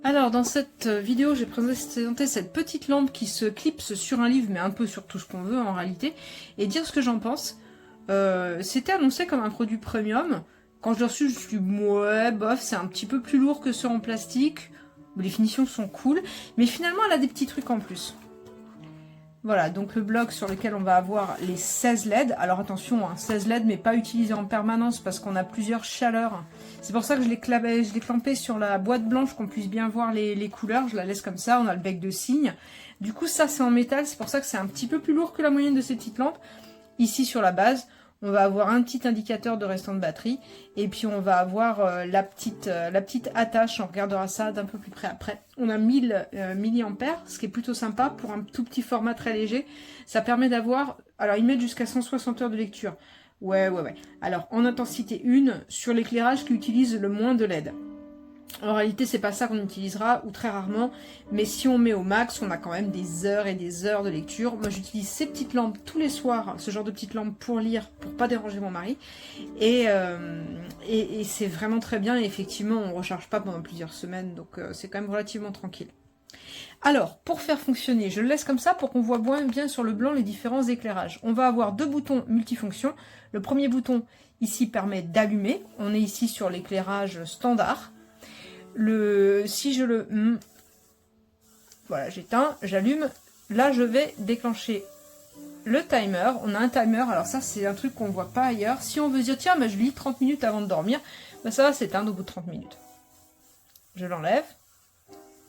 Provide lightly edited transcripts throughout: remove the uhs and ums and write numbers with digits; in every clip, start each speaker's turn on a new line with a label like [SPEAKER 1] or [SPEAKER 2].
[SPEAKER 1] Alors dans cette vidéo, j'ai présenté cette petite lampe qui se clipse sur un livre, mais un peu sur tout ce qu'on veut en réalité, et dire ce que j'en pense. C'était annoncé comme un produit premium. Quand je l'ai reçu, je me suis dit ouais, bof, c'est un petit peu plus lourd que ceux en plastique. Les finitions sont cool, mais finalement elle a des petits trucs en plus. Voilà, donc le bloc sur lequel on va avoir les 16 LED. Alors attention, hein, 16 LED, mais pas utilisé en permanence parce qu'on a plusieurs chaleurs. C'est pour ça que je l'ai clampé sur la boîte blanche, qu'on puisse bien voir les couleurs. Je la laisse comme ça, on a le bec de cygne. Du coup, ça c'est en métal, c'est pour ça que c'est un petit peu plus lourd que la moyenne de ces petites lampes. Ici sur la base, on va avoir un petit indicateur de restant de batterie. Et puis on va avoir la petite attache, on regardera ça d'un peu plus près après. On a 1000 mAh, ce qui est plutôt sympa pour un tout petit format très léger. Ça permet d'avoir, alors ils mettent jusqu'à 160 heures de lecture. Ouais. Alors en intensité 1, sur l'éclairage qui utilise le moins de LED. En réalité, c'est pas ça qu'on utilisera, ou très rarement, mais si on met au max, on a quand même des heures et des heures de lecture. Moi, j'utilise ces petites lampes tous les soirs, ce genre de petites lampes pour lire, pour pas déranger mon mari, et c'est vraiment très bien, et effectivement, on recharge pas pendant plusieurs semaines, donc c'est quand même relativement tranquille. Alors, pour faire fonctionner, je le laisse comme ça pour qu'on voit bien sur le blanc les différents éclairages. On va avoir deux boutons multifonctions. Le premier bouton, ici, permet d'allumer. On est ici sur l'éclairage standard. Si je le... Voilà, j'éteins, j'allume. Là, je vais déclencher le timer. On a un timer, alors ça, c'est un truc qu'on ne voit pas ailleurs. Si on veut dire, tiens, je lis 30 minutes avant de dormir, ben ça va s'éteindre au bout de 30 minutes. Je l'enlève.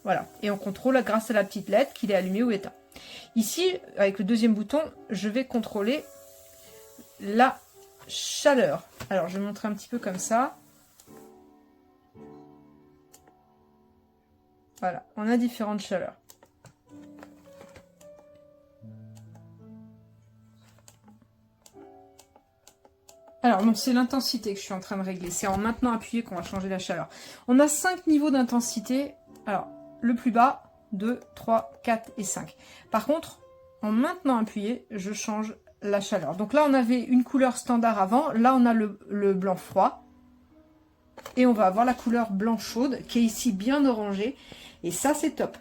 [SPEAKER 1] Voilà, et on contrôle grâce à la petite LED qu'il est allumé ou éteint. Ici, avec le deuxième bouton, je vais contrôler la chaleur. Alors, je vais montrer un petit peu comme ça. Voilà, on a différentes chaleurs. Alors non, c'est l'intensité que je suis en train de régler. C'est en maintenant appuyé qu'on va changer la chaleur. On a 5 niveaux d'intensité. Alors, le plus bas, 2, 3, 4 et 5. Par contre, en maintenant appuyé, je change la chaleur. Donc là, on avait une couleur standard avant. Là, on a le blanc froid. Et on va avoir la couleur blanc chaude, qui est ici bien orangée. Et ça, c'est top.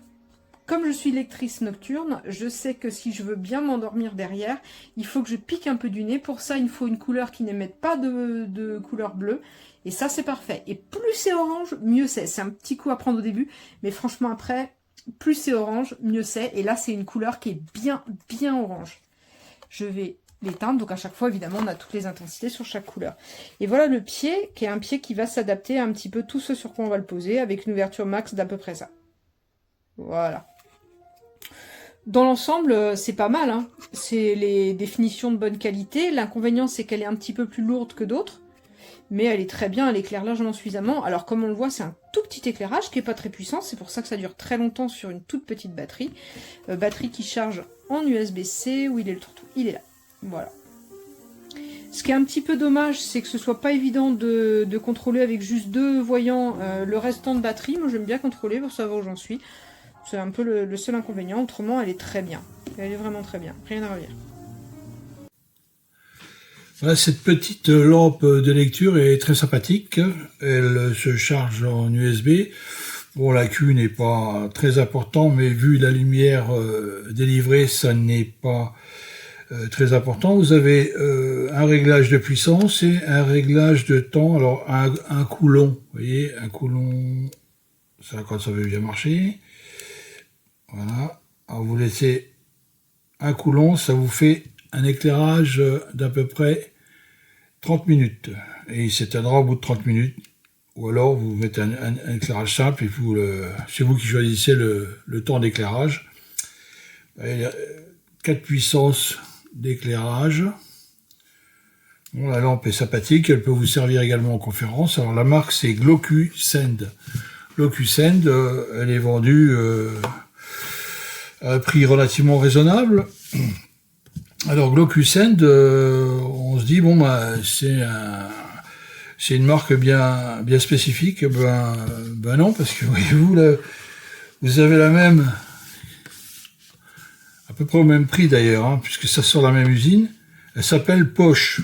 [SPEAKER 1] Comme je suis lectrice nocturne, je sais que si je veux bien m'endormir derrière, il faut que je pique un peu du nez. Pour ça, il me faut une couleur qui n'émette pas de couleur bleue. Et ça, c'est parfait. Et plus c'est orange, mieux c'est. C'est un petit coup à prendre au début. Mais franchement, après, plus c'est orange, mieux c'est. Et là, c'est une couleur qui est bien orange. Je vais l'éteindre. Donc à chaque fois, évidemment, on a toutes les intensités sur chaque couleur. Et voilà le pied, qui est un pied qui va s'adapter à un petit peu tout ce sur quoi on va le poser, avec une ouverture max d'à peu près ça. Voilà. Dans l'ensemble, c'est pas mal, hein. C'est les définitions de bonne qualité. L'inconvénient, c'est qu'elle est un petit peu plus lourde que d'autres. Mais elle est très bien, elle éclaire largement suffisamment. Alors comme on le voit, c'est un tout petit éclairage qui n'est pas très puissant. C'est pour ça que ça dure très longtemps sur une toute petite batterie. Batterie qui charge en USB-C. Où il est le trou? Il est là. Voilà. Ce qui est un petit peu dommage, c'est que ce soit pas évident de contrôler avec juste deux voyants le restant de batterie. Moi, j'aime bien contrôler pour savoir où j'en suis. C'est un peu le seul inconvénient. Autrement, elle est très bien. Elle est vraiment très bien. Rien à redire.
[SPEAKER 2] Voilà, cette petite lampe de lecture est très sympathique. Elle se charge en USB. Bon, la Q n'est pas très important, mais vu la lumière délivrée, ça n'est pas très important. Vous avez un réglage de puissance et un réglage de temps. Alors, un coulon, vous voyez, un coulon, ça quand ça veut bien marcher. Voilà. Alors, vous laissez un coulon, ça vous fait un éclairage d'à peu près 30 minutes. Et il s'éteindra au bout de 30 minutes. Ou alors, vous mettez un éclairage simple et c'est vous qui choisissez le temps d'éclairage. 4 puissances d'éclairage. Bon, la lampe est sympathique, elle peut vous servir également en conférence. Alors la marque c'est GlocuSend. GlocuSend, elle est vendue à un prix relativement raisonable. Alors GlocuSend, on se dit bon bah c'est une marque bien spécifique. Ben non, parce que voyez-vous là, vous avez la même, à peu près au même prix d'ailleurs, hein, puisque ça sort de la même usine. Elle s'appelle Poche.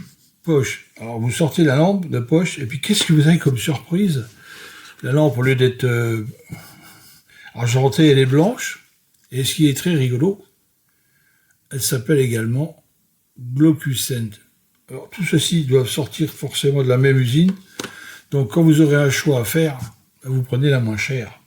[SPEAKER 2] Alors vous sortez la lampe de poche, et puis qu'est-ce que vous avez comme surprise? La lampe, au lieu d'être argentée, elle est blanche. Et ce qui est très rigolo, elle s'appelle également Glocucent. Alors, tout ceci doivent sortir forcément de la même usine. Donc, quand vous aurez un choix à faire, vous prenez la moins chère.